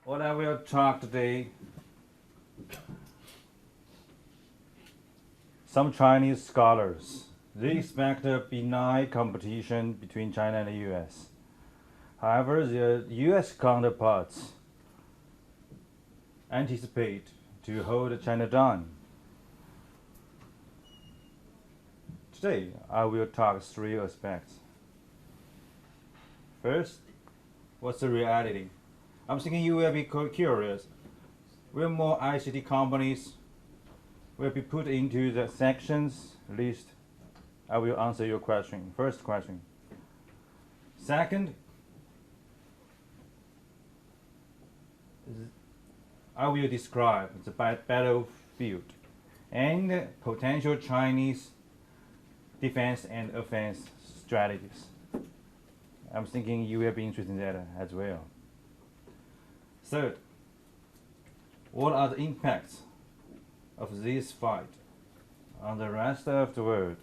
What I will talk today, some Chinese scholars, they expect a benign competition between China and the U.S. However, the U.S. counterparts anticipate to hold China down. Today, I will talk three aspects. First, what's the reality? I'm thinking you will be curious. Will more ICT companies will be put into the sanctions list? I will answer your question. First question. Second, I will describe the battlefield and potential Chinese defense and offense strategies. I'm thinking you will be interested in that as well. Third, what are the impacts of this fight on the rest of the world?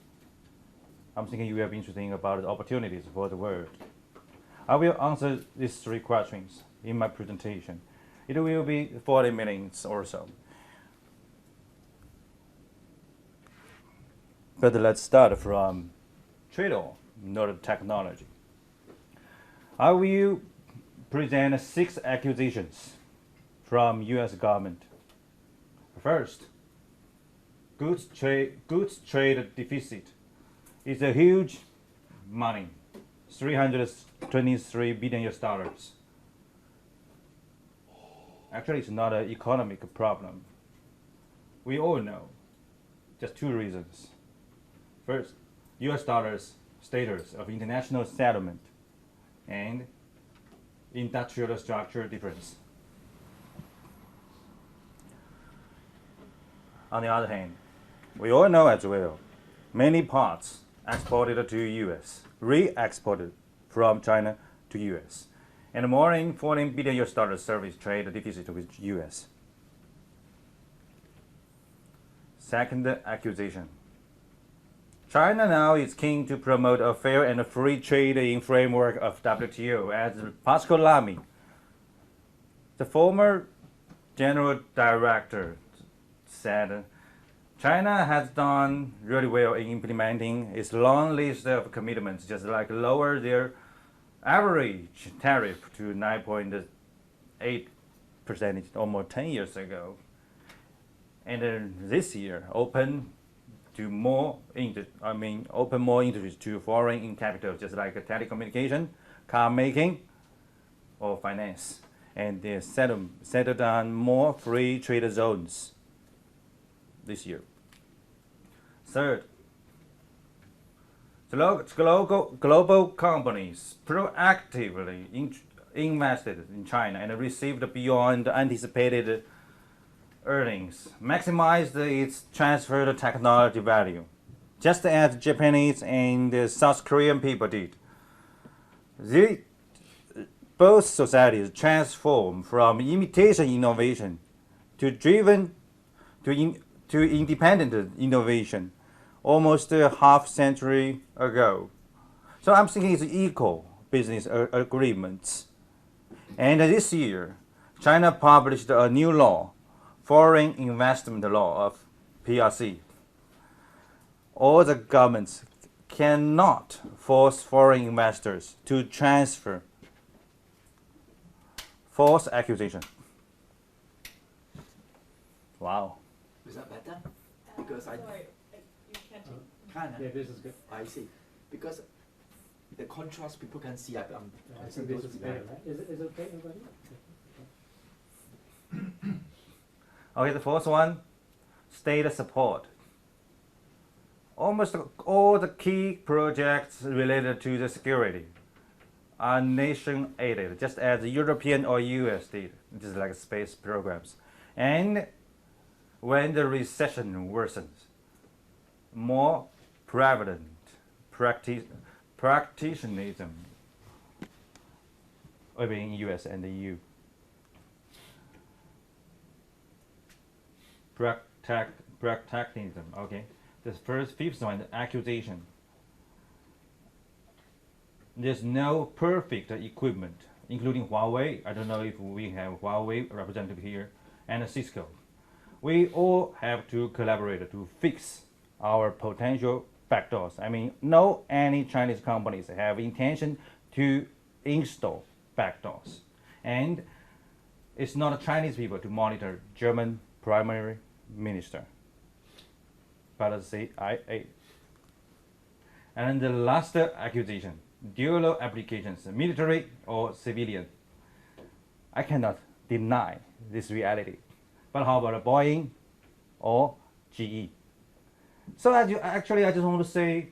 I'm thinking you will be interested about the opportunities for the world. I will answer these three questions in my presentation. It will be 40 minutes or so. But let's start from trade-off, not technology. I will present 6 accusations from U.S. government. First, goods trade deficit is a huge money, $323 billion US. Actually, it's not an economic problem. We all know just 2 reasons. First, US dollars status of international settlement and industrial structure difference. On the other hand, we all know as well, many parts exported to US, re-exported from China to US, and more than $14 billion US service trade deficit with US. Second accusation. China now is keen to promote a fair and free trade in framework of WTO, as Pascal Lamy, the former general director, said China has done really well in implementing its long list of commitments, just like lower their average tariff to 9.8% almost 10 years ago. And this year, open more industries to foreign capital, just like telecommunication, car making, or finance. And they settled on more free trade zones this year. Third, global companies proactively invested in China and received beyond anticipated earnings, maximized its transferred technology value, just as Japanese and South Korean people did. Both societies transformed from imitation innovation to independent innovation almost a half century ago. So I'm thinking it's equal business agreements. And this year, China published a new law, Foreign Investment Law of PRC. All the governments cannot force foreign investors to transfer. False accusation. Wow. Is that better? Because sorry, you can't take. Yeah, this is good. I see. Because the contrast people can see. I think this is better, right? Is it okay, everybody? Okay, the fourth one, state support. Almost all the key projects related to the security are nation aided, just as the European or US did, just like space programs. And when the recession worsens, more prevalent practitionism will be in US and the EU. Practitionism, okay. The fifth one, the accusation. There's no perfect equipment including Huawei. I don't know if we have Huawei representative here, and Cisco. We all have to collaborate to fix our potential backdoors. I mean, no any Chinese companies have intention to install backdoors. And it's not Chinese people to monitor German primary minister, but the CIA. And the last accusation, dual applications, military or civilian. I cannot deny this reality. But how about Boeing or GE? So I just want to say,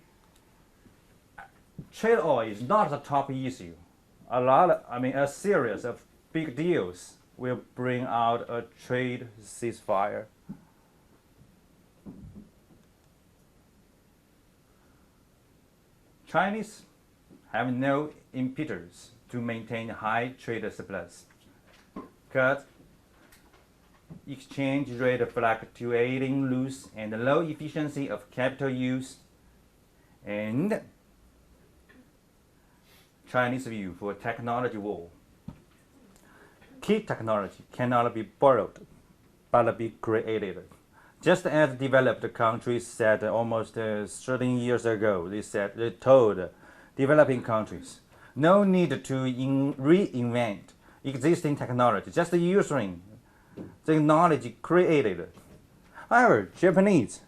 trade oil is not the top issue. A series of big deals will bring out a trade ceasefire. Chinese have no impetus to maintain high trade surplus, because exchange rate fluctuating loose and low efficiency of capital use, and Chinese view for technology war. Key technology cannot be borrowed, but be created. Just as developed countries said almost 13 years ago, they told developing countries, no need to reinvent existing technology, just using technology created. However, Japanese,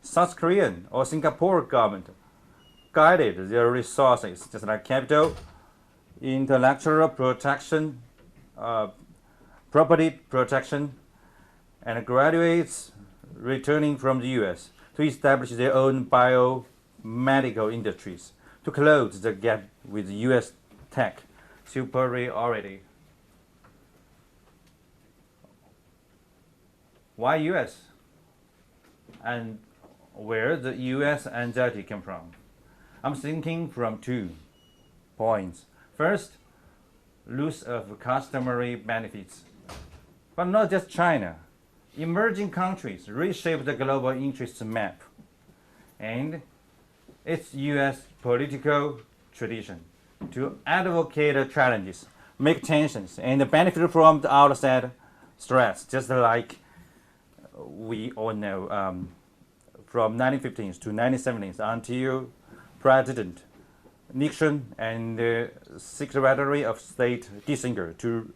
South Korean, or Singapore government guided their resources, just like capital, intellectual protection, property protection, and graduates returning from the U.S. to establish their own biomedical industries to close the gap with U.S. tech superiority. Why U.S.? And where the U.S. anxiety came from? I'm thinking from 2 points. First, loss of customary benefits. But not just China. Emerging countries reshape the global interest map. And it's U.S. political tradition to advocate challenges, make tensions, and benefit from the outside threats, just like we all know from 1950s to 1970s until President Nixon and the Secretary of State Kissinger to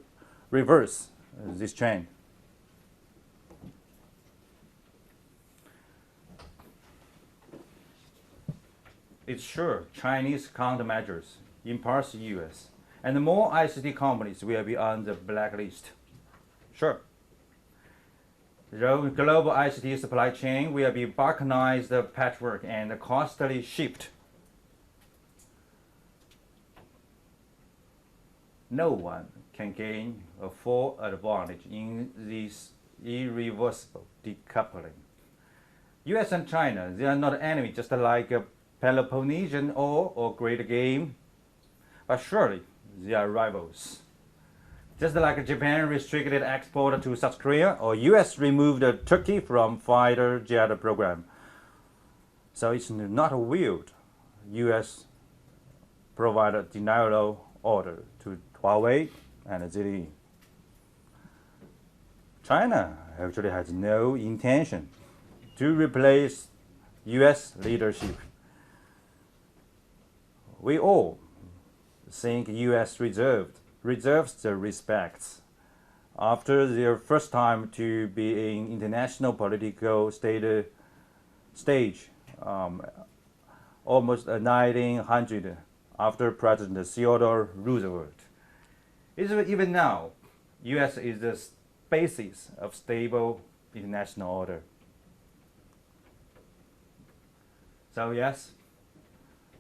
reverse this trend. It's sure Chinese countermeasures impulse U.S. and more ICT companies will be on the blacklist. Sure. The global ICT supply chain will be balkanized patchwork and costly shift. No one can gain a full advantage in this irreversible decoupling. U.S. and China, they are not enemies, just like a Peloponnesian or Great Game, but surely they are rivals. Just like Japan restricted export to South Korea, or U.S. removed Turkey from fighter jet program. So it's not weird. U.S. provided denial order to Huawei and ZTE. China actually has no intention to replace U.S. leadership. We all think U.S. reserves the respects after their first time to be in international political stage, almost 1900 after President Theodore Roosevelt. Even now, U.S. is the basis of stable international order. So yes,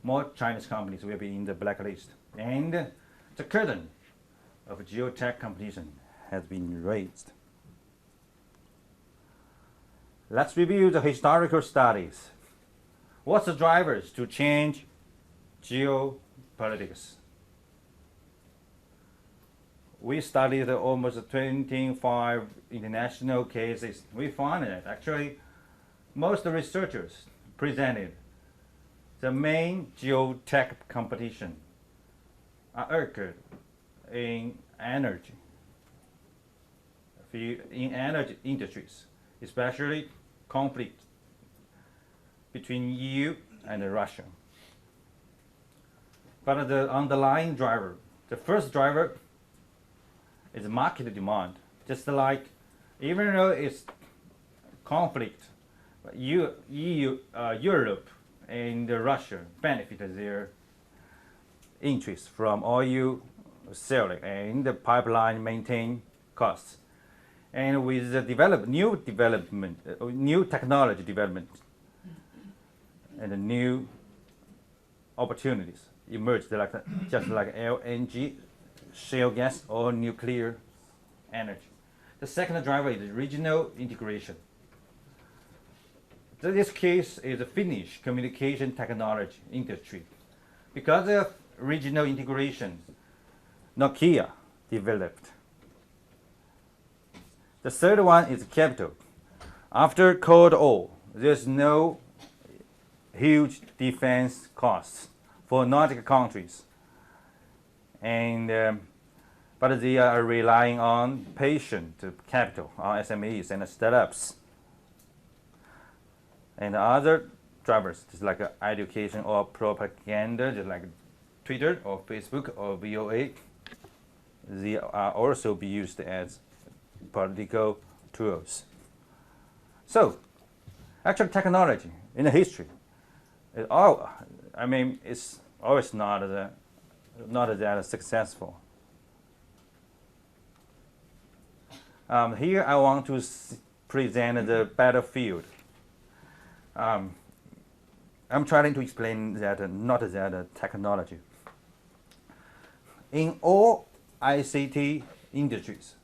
more Chinese companies will be in the blacklist, and the curtain of geotech competition has been raised. Let's review the historical studies. What's the drivers to change geopolitics? We studied almost 25 international cases. We found that actually most researchers presented the main geotech competition occurred in energy, in energy industries, especially conflict between EU and Russia. But the underlying driver, the first driver is market demand. Just like, even though it's conflict, Europe and Russia benefit their interest from oil selling and the pipeline maintain costs. And with the new technology development and new opportunities emerged, just like LNG, shale gas, or nuclear energy. The second driver is regional integration. This case is the Finnish communication technology industry. Because of regional integration, Nokia developed. The third one is capital. After Cold War, there's no huge defense costs for Nordic countries, and but they are relying on patient capital, on SMEs and startups, and other drivers, just like education or propaganda, just like Twitter or Facebook or VOA. They are also be used as political tools. So, actual technology in the history, it's always not that successful. Here I want to present the battlefield. I'm trying to explain that not that technology. In all ICT industries,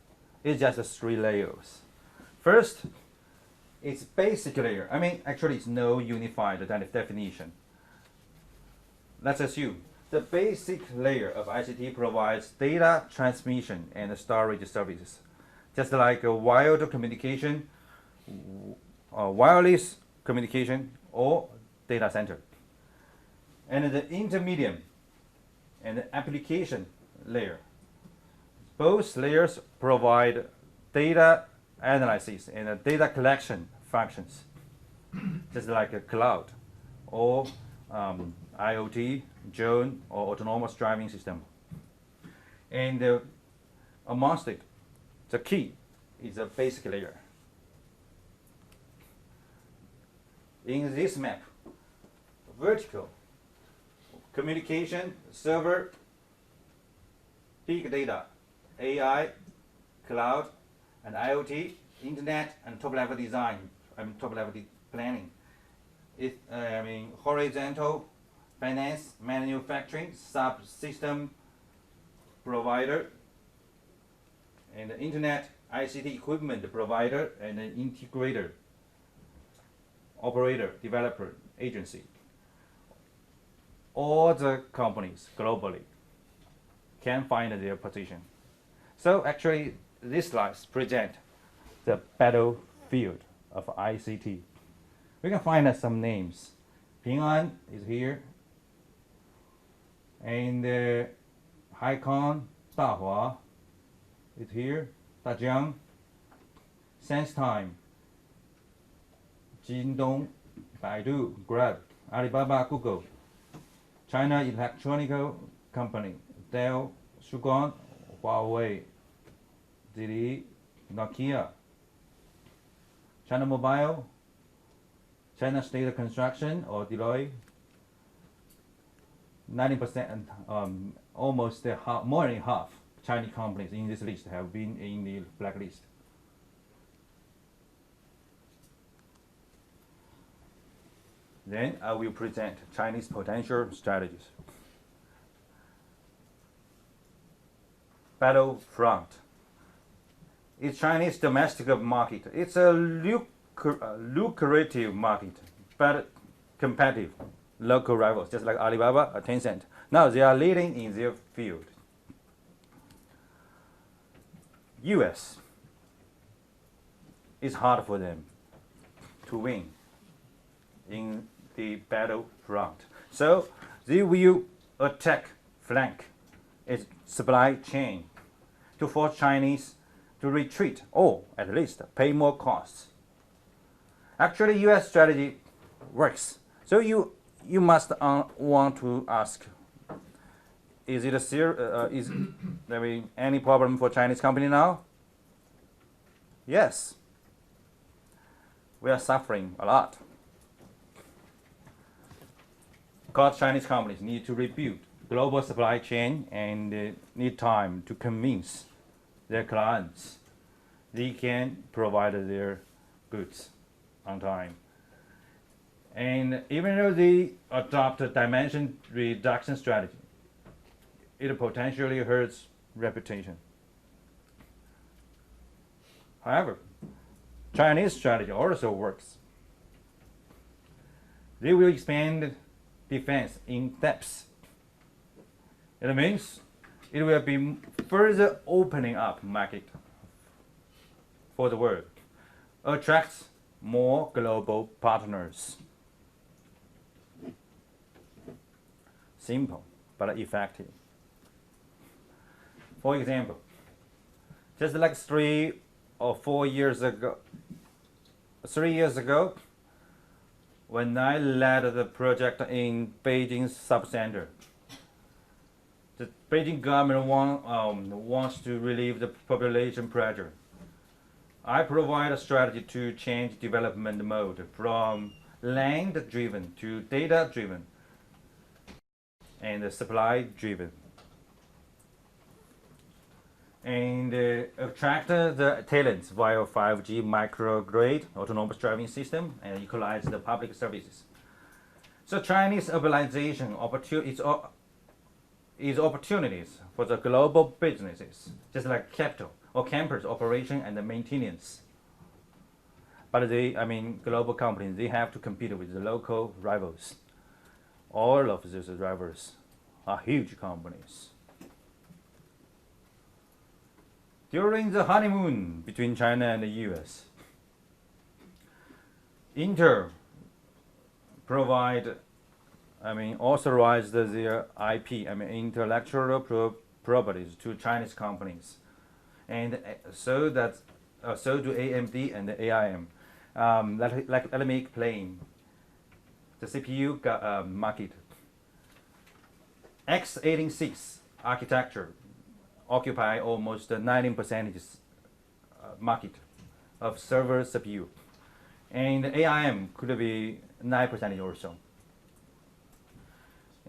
it's just 3 layers. First, it's basic layer. Actually, it's no unified definition. Let's assume the basic layer of ICT provides data transmission and storage services, just like a wired communication, wireless communication, or data center. And the intermediate and the application layer. Both layers provide data analysis and data collection functions, just like a cloud or IoT, drone, or autonomous driving system. And amongst it, the key is a basic layer. In this map, vertical, communication, server, big data, AI, cloud, and IoT, internet, and top-level design, top-level planning. Horizontal, finance, manufacturing, subsystem provider, and the internet, ICT equipment provider, and an integrator, operator, developer, agency. All the companies globally can find their position. So actually, these slides present the battlefield of ICT. We can find some names. Ping An is here, and Haikon, Dahua is here, Dajiang, SenseTime, Jingdong, Baidu, Grab, Alibaba, Google, China-U.S. company, Dell, Shuguang, Huawei, Didi, Nokia, China Mobile, China State Construction or Deloitte. 90%, almost more than half Chinese companies in this list have been in the blacklist. Then I will present Chinese potential strategies. Battlefront. It's Chinese domestic market. It's a lucrative market, but competitive. Local rivals, just like Alibaba or Tencent. Now they are leading in their field. US, it's hard for them to win in the battlefront. So they will attack flank its supply chain to force Chinese to retreat or at least pay more costs. Actually, U.S. strategy works. So you must want to ask, is there any problem for Chinese company now? Yes. We are suffering a lot. Because Chinese companies need to rebuild global supply chain and need time to convince their clients they can provide their goods on time. And even though they adopt a dimension reduction strategy, it potentially hurts reputation. However, Chinese strategy also works. They will expand defense in depth. It means it will be further opening up market for the world, attracts more global partners. Simple but effective. For example, just like 3 or 4 years ago, 3 years ago, when I led the project in Beijing's subcenter, the Beijing government wants to relieve the population pressure. I provide a strategy to change development mode from land-driven to data-driven and supply-driven, and attract the talents via 5G microgrid autonomous driving system and equalize the public services. So Chinese urbanization is opportunities for the global businesses, just like capital or campus operation and the maintenance. But global companies, they have to compete with the local rivals. All of these rivals are huge companies. During the honeymoon between China and the U.S., Intel authorized their IP, intellectual properties to Chinese companies, and so do AMD and the AIM. Let me explain the CPU market. x86 architecture occupy almost 19% market of server CPU, and AIM could be 9% or so.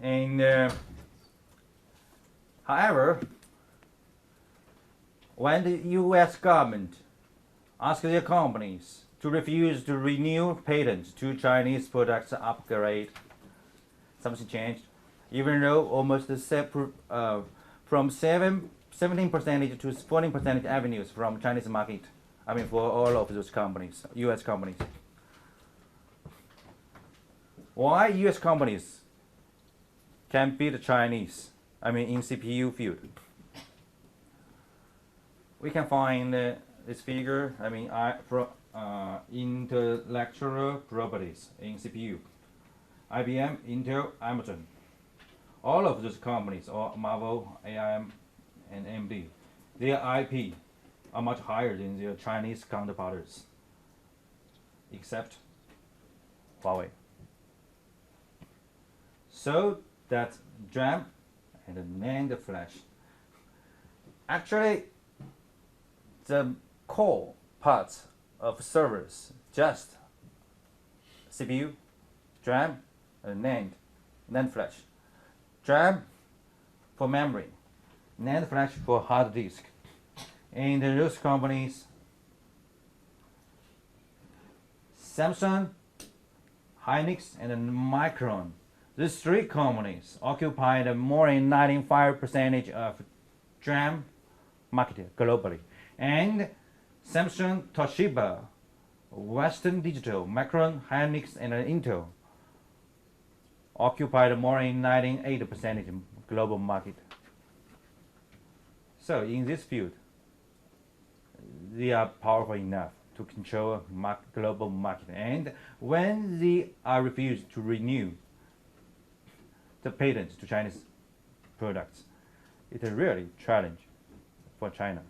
And however, when the U.S. government asked their companies to refuse to renew patents to Chinese products upgrade, something changed. Even though almost from 17% to 14% avenues from Chinese market, for all of those companies, U.S. companies. Why U.S. companies can beat the Chinese, in CPU field? We can find this figure, intellectual properties in CPU. IBM, Intel, Amazon. All of those companies, or Marvel, AIM, and AMD, their IP are much higher than their Chinese counterparts, except Huawei. So that's DRAM and the NAND flash. Actually, the core parts of servers, just CPU, DRAM, and NAND flash. DRAM for memory, NAND flash for hard disk. And those companies, Samsung, Hynix, and Micron, these 3 companies occupied more than 95% of DRAM market globally. And Samsung, Toshiba, Western Digital, Micron, Hynix, and Intel occupied more than 98% global market. So in this field, they are powerful enough to control global market. And when they are refused to renew the patents to Chinese products, It's a really challenge for China.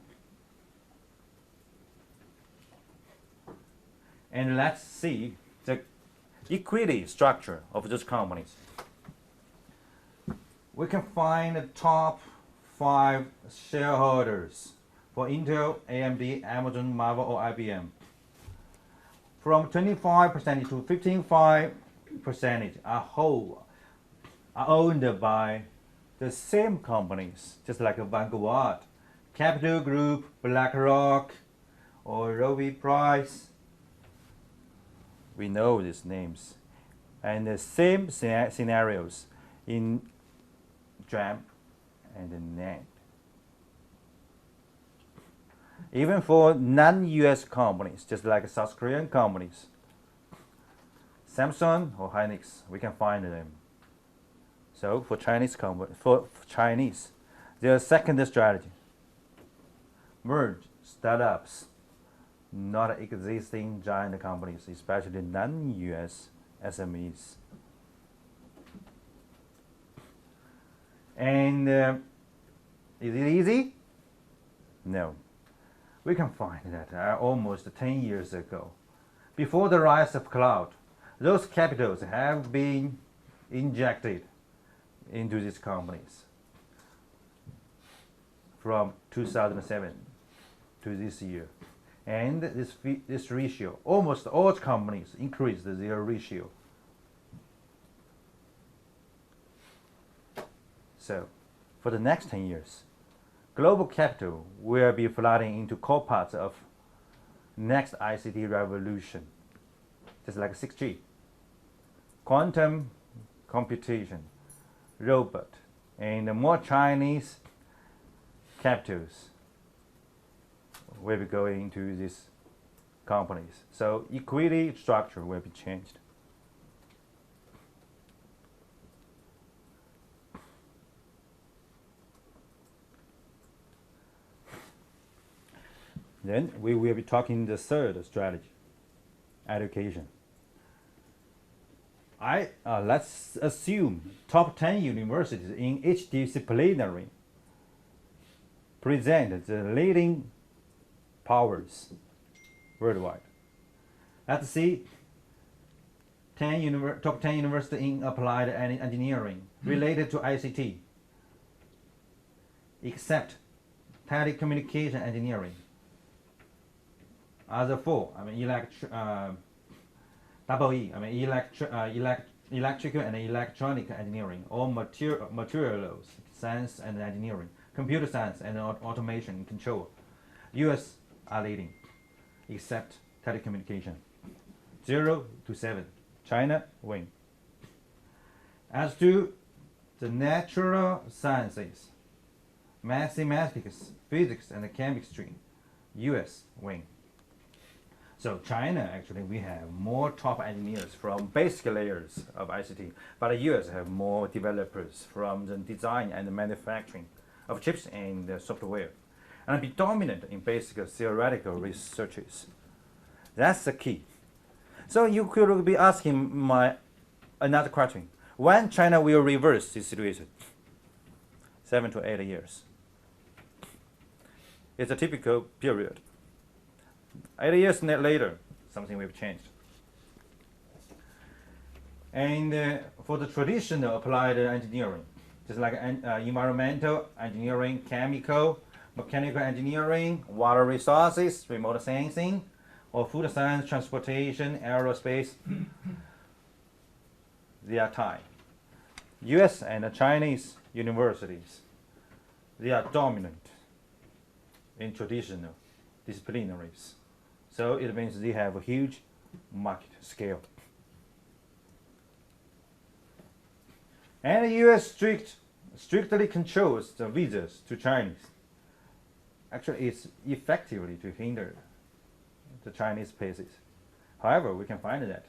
And let's see the equity structure of those companies. We can find the top 5 shareholders for Intel, AMD, Amazon, Marvel, or IBM. From 25% to 55% are owned by the same companies, just like Vanguard, Capital Group, BlackRock, or Rovi Price. We know these names. And the same scenarios in DRAM and NAND. Even for non-US companies, just like South Korean companies, Samsung or Hynix, we can find them. So for Chinese, their second strategy, merge startups, not existing giant companies, especially non-US SMEs. And is it easy? No. We can find that almost 10 years ago, before the rise of cloud, those capitals have been injected into these companies from 2007 to this year. And this ratio, almost all companies increased their ratio. So, for the next 10 years, global capital will be flooding into core parts of next ICT revolution, just like 6G, quantum computation, robot, and more Chinese capitals will be going into these companies. So equity structure will be changed. Then we will be talking the third strategy, education. Let's assume top 10 universities in each disciplinary present the leading powers worldwide. Let's see top 10 universities in applied engineering related to ICT, except telecommunication engineering. Other 4, electrical and electronic engineering, or materials science and engineering, computer science and automation and control. US are leading, except telecommunication. 0 to 7, China win. As to the natural sciences, mathematics, physics, and chemistry, US win. So China, actually, we have more top engineers from basic layers of ICT, but the US have more developers from the design and the manufacturing of chips and software, and be dominant in basic theoretical researches. That's the key. So you could be asking another question: when China will reverse this situation? 7 to 8 years. It's a typical period. 8 years later, something will change. And for the traditional applied engineering, just like environmental engineering, chemical, mechanical engineering, water resources, remote sensing, or food science, transportation, aerospace, they are tied. US and Chinese universities, they are dominant in traditional disciplinaries. So it means they have a huge market scale. And the US strictly controls the visas to Chinese. Actually, it's effectively to hinder the Chinese places. However, we can find that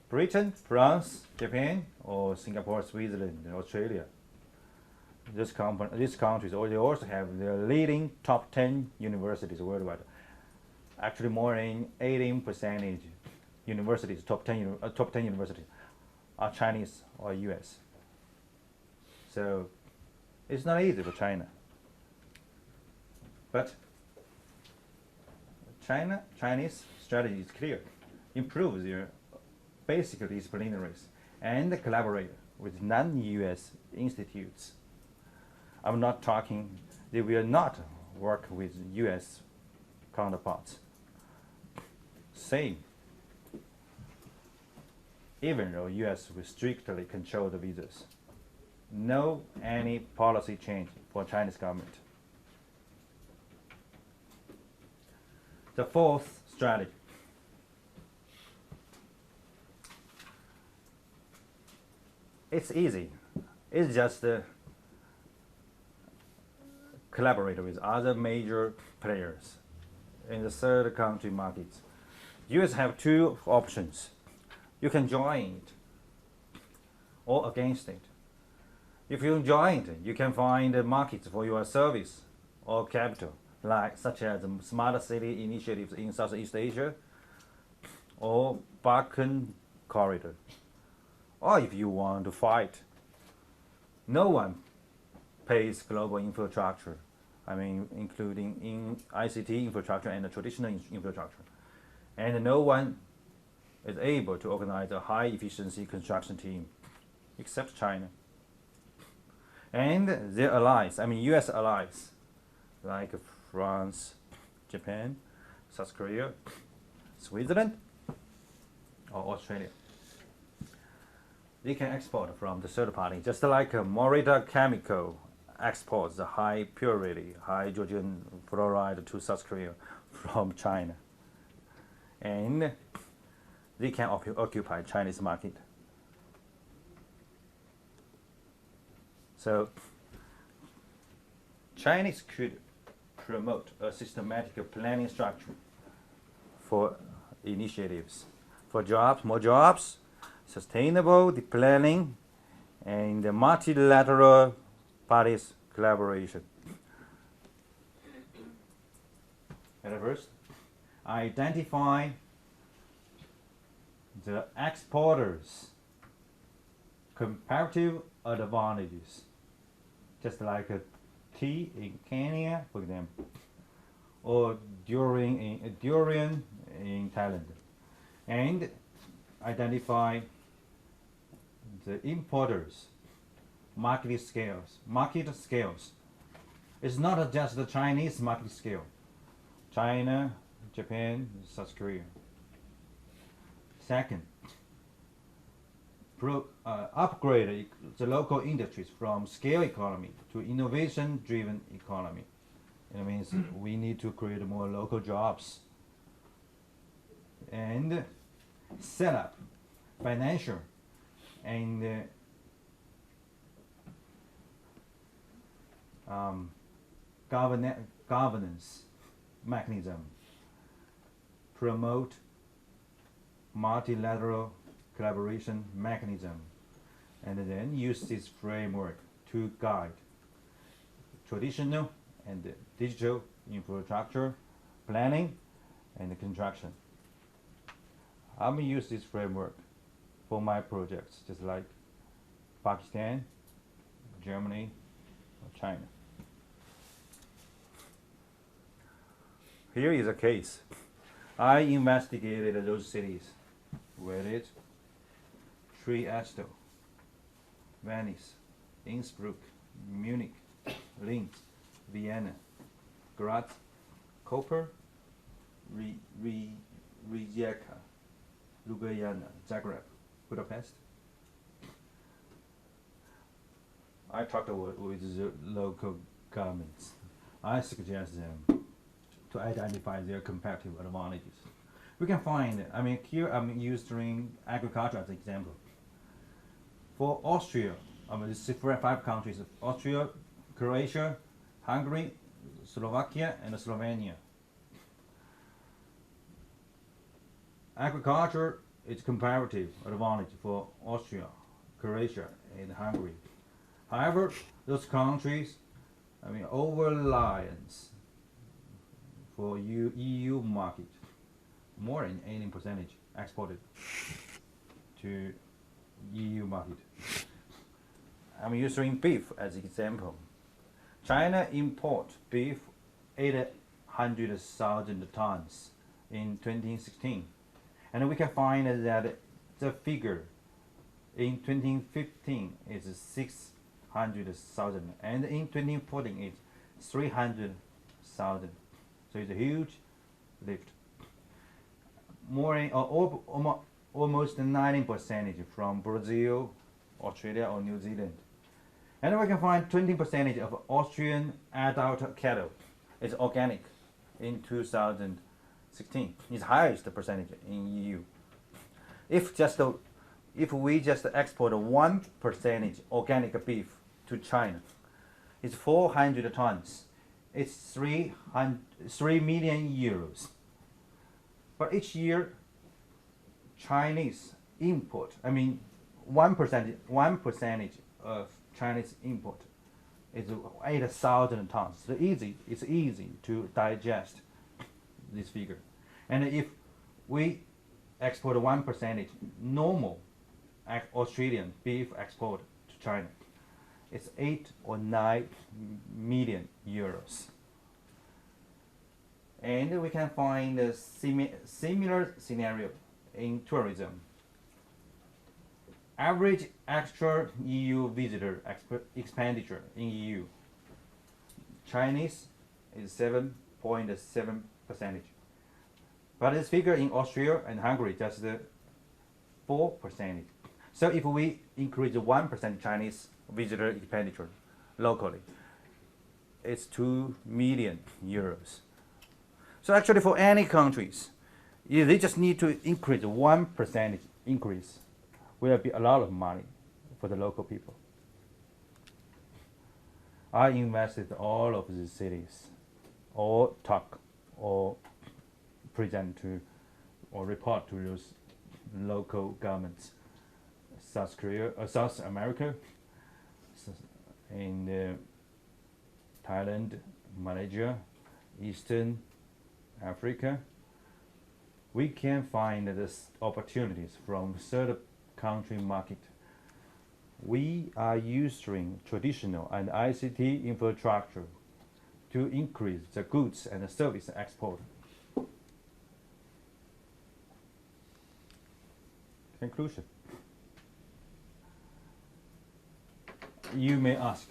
Britain, France, Japan, or Singapore, Switzerland, and Australia, these countries, they also have the leading top 10 universities worldwide. Actually, more than 18% universities, top 10 universities, are Chinese or US. So It's not easy for China. But Chinese strategy is clear. Improve their basic disciplinaries and collaborate with non-U.S. institutes. I'm not talking, they will not work with U.S. counterparts. Same. Even though U.S. will strictly control the visas. No any policy change for Chinese government. The fourth strategy. It's easy. It's just collaborate with other major players in the third country markets. US have two options. You can join it or against it. If you join it, you can find markets for your service or capital, such as smart city initiatives in Southeast Asia or Balkan corridor. Or if you want to fight, no one pays global infrastructure, including in ICT infrastructure and the traditional infrastructure. And no one is able to organize a high efficiency construction team, except China. And their allies, US allies, like France, Japan, South Korea, Switzerland, or Australia. They can export from the third party, just like Morita Chemical exports the high purity hydrogen fluoride to South Korea from China. And they can occupy Chinese market. So Chinese could promote a systematic planning structure for initiatives, for jobs, more jobs, sustainable planning, and the multilateral parties collaboration. At first, identify the exporters' comparative advantages, just like a tea in Kenya, for example, or durian in Thailand, and identify the importers' market scales. It's not just the Chinese market scale. China, Japan, South Korea. Second, upgrade the local industries from scale economy to innovation-driven economy. It means we need to create more local jobs and set up financial and governance mechanism, promote multilateral collaboration mechanism, and then use this framework to guide traditional and digital infrastructure planning and construction. I'm going to use this framework for my projects, just like Pakistan, Germany, or China. Here is a case. I investigated those cities: Reddit, Trieste, Venice, Innsbruck, Munich, Linz, Vienna, Graz, Koper, Rijeka, Ljubljana, Zagreb, Budapest. I talked with the local governments. I suggest them to identify their comparative advantages. We can find, here I'm using agriculture as an example. For Austria, this 5 countries: Austria, Croatia, Hungary, Slovakia, and Slovenia. Agriculture is comparative advantage for Austria, Croatia, and Hungary. However, those countries, over-reliance for EU market, more than 18% exported to EU market. I'm using beef as an example. China import beef 800,000 tons in 2016, and we can find that the figure in 2015 is 600,000, and in 2014 it's 300,000. So it's a huge lift. Almost 90% from Brazil, Australia, or New Zealand. And we can find 20% of Austrian adult cattle is organic in 2016. It's highest percentage in EU. If we just export 1% organic beef to China, it's 400 tons. It's 3 million euros. But each year, Chinese import, 1% of Chinese import is 8,000 tons. So it's easy to digest this figure. And if we export 1% normal Australian beef export to China, it's 8 or 9 million euros. And we can find a similar scenario in tourism. Average extra EU visitor expenditure in EU. Chinese is 7.7%. But this figure in Austria and Hungary just 4%. So if we increase 1% Chinese visitor expenditure locally, it's 2 million euros. So actually for any countries, they just need to increase 1% increase. Will be a lot of money for the local people. I invested all of these cities, or talk, or present to, or report to those local governments. South Korea, South America, in Thailand, Malaysia, Eastern Africa. We can find this opportunities from third country market. We are using traditional and ICT infrastructure to increase the goods and service export. Conclusion. You may ask,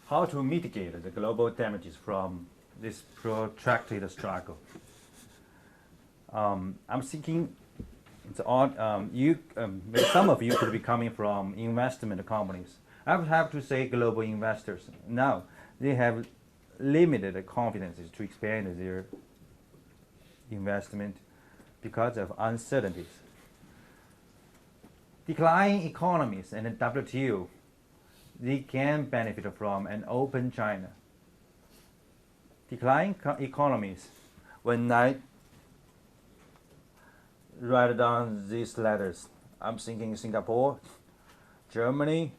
how to mitigate the global damages from this protracted struggle? I'm thinking it's odd. Some of you could be coming from investment companies. I would have to say global investors. Now they have limited confidence to expand their investment because of uncertainties. Declining economies and WTO, they can benefit from an open China. Declining economies, when I write down these letters, I'm thinking Singapore, Germany,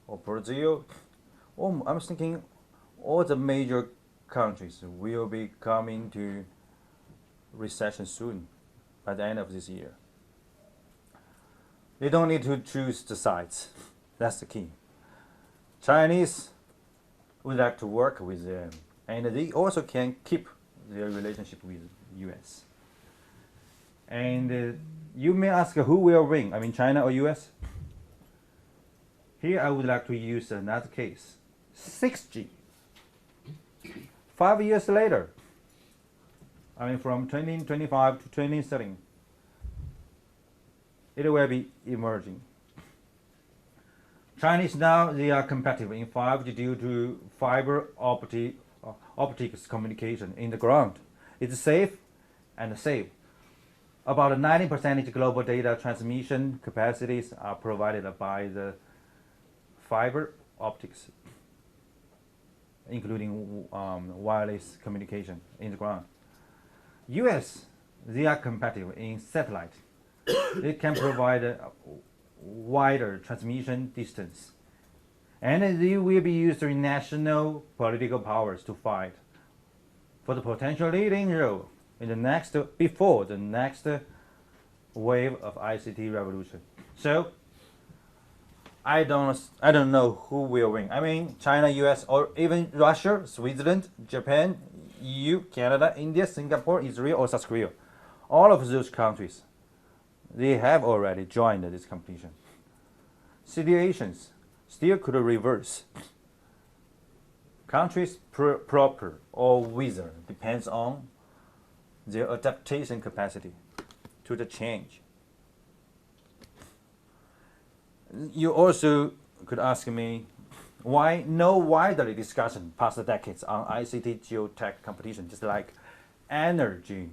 or Brazil, or I'm thinking all the major countries will be coming to recession soon, by the end of this year. They don't need to choose the sides. That's the key. Chinese would like to work with them, and they also can keep their relationship with U.S. And you may ask who will win, China or U.S.? Here I would like to use another case. 6G. 5 years later, from 2025 to 2030, it will be emerging. Chinese now, they are competitive in 5G due to fiber optics communication in the ground. It's safe and safe. About 90% global data transmission capacities are provided by the fiber optics, including wireless communication in the ground. US, they are competitive in satellite. They can provide a wider transmission distance. And they will be used in national political powers to fight for the potential leading role in before the next wave of ICT revolution. So, I don't know who will win. I mean, China, U.S., or even Russia, Switzerland, Japan, EU, Canada, India, Singapore, Israel, or South Korea. All of those countries, they have already joined this competition. Situations still could reverse. Countries proper or weaker depends on their adaptation capacity to the change. You also could ask me why no wider discussion past the decades on ICT geotech competition, just like energy.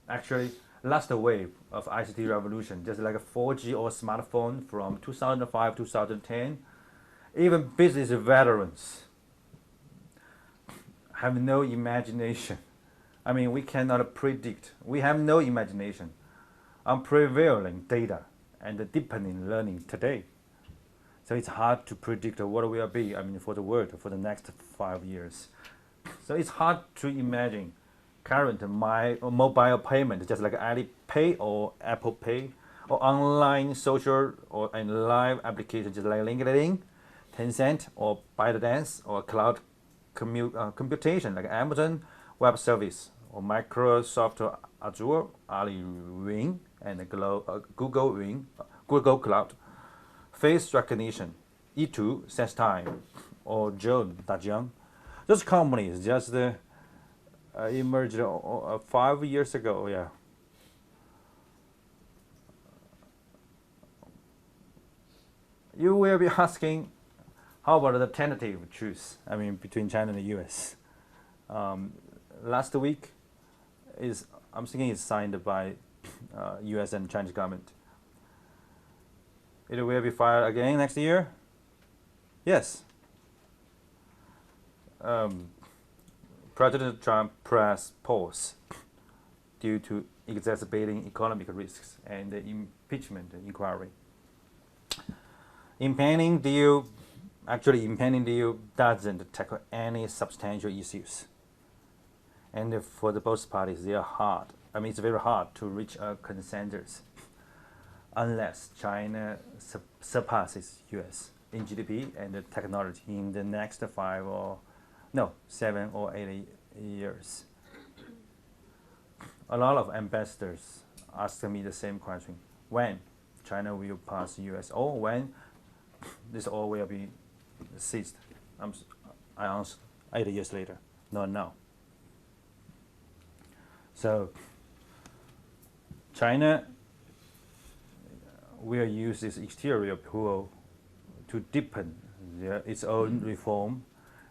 Actually, last wave of ICT revolution, just like a 4G or smartphone from 2005 2010, even business veterans have no imagination. I mean, we cannot predict. We have no imagination on prevailing data and the deepening learning today. So it's hard to predict what will be, I mean, for the world for the next 5 years. So it's hard to imagine current mobile payment, just like Alipay or Apple Pay, or online social and live applications, just like LinkedIn, Tencent, or ByteDance, or cloud computation like Amazon Web Service, or Microsoft Azure, Wing, and Google Wing, Google Cloud, face recognition, E2, SenseTime, or Zhejiang. Those companies just emerged 5 years ago. Yeah. You will be asking, how about the tentative truce? I mean, between China and the U.S. Last week I'm thinking it's signed by U.S. and Chinese government. It will be filed again next year. Yes. President Trump pressed pause due to exacerbating economic risks and the impeachment inquiry. Impending deal doesn't tackle any substantial issues. And for the both parties, they are hard. I mean, it's very hard to reach a consensus unless China surpasses US in GDP and technology in the next 7 or 8 years. A lot of ambassadors ask me the same question: when China will pass US, or when this all will be ceased? I answered 8 years later, not now. So China will use this exterior pull to deepen its own reform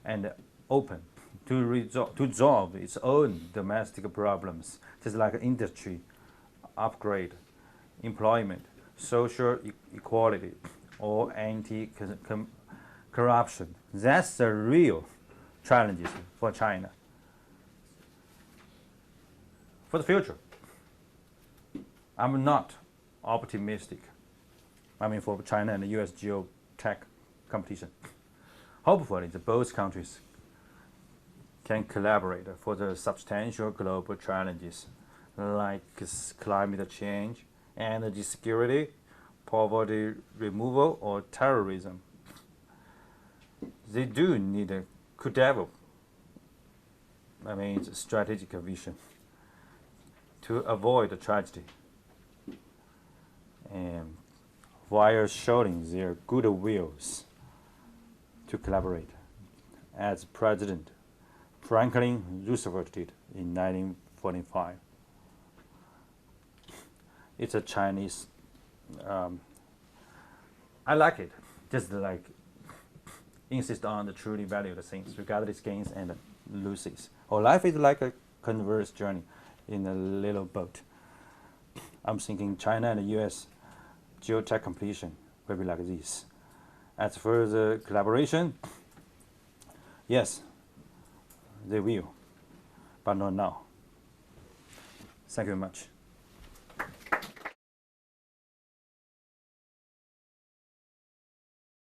and open to resolve its own domestic problems, just like industry, upgrade, employment, social equality, or anti-corruption. That's the real challenges for China. For the future, I'm not optimistic. I mean, for China and the US geotech competition. Hopefully, both countries can collaborate for the substantial global challenges like climate change, energy security, poverty removal, or terrorism. They do need could develop, strategic vision to avoid a tragedy, and while showing their good wills to collaborate, as President Franklin Roosevelt did in 1945. It's a Chinese. I like it. Just like insist on the truly valued things, regardless gains and losses. Or life is like a converse journey in a little boat. I'm thinking China and the US geotech competition will be like this. As for the collaboration, yes, they will, but not now. Thank you very much.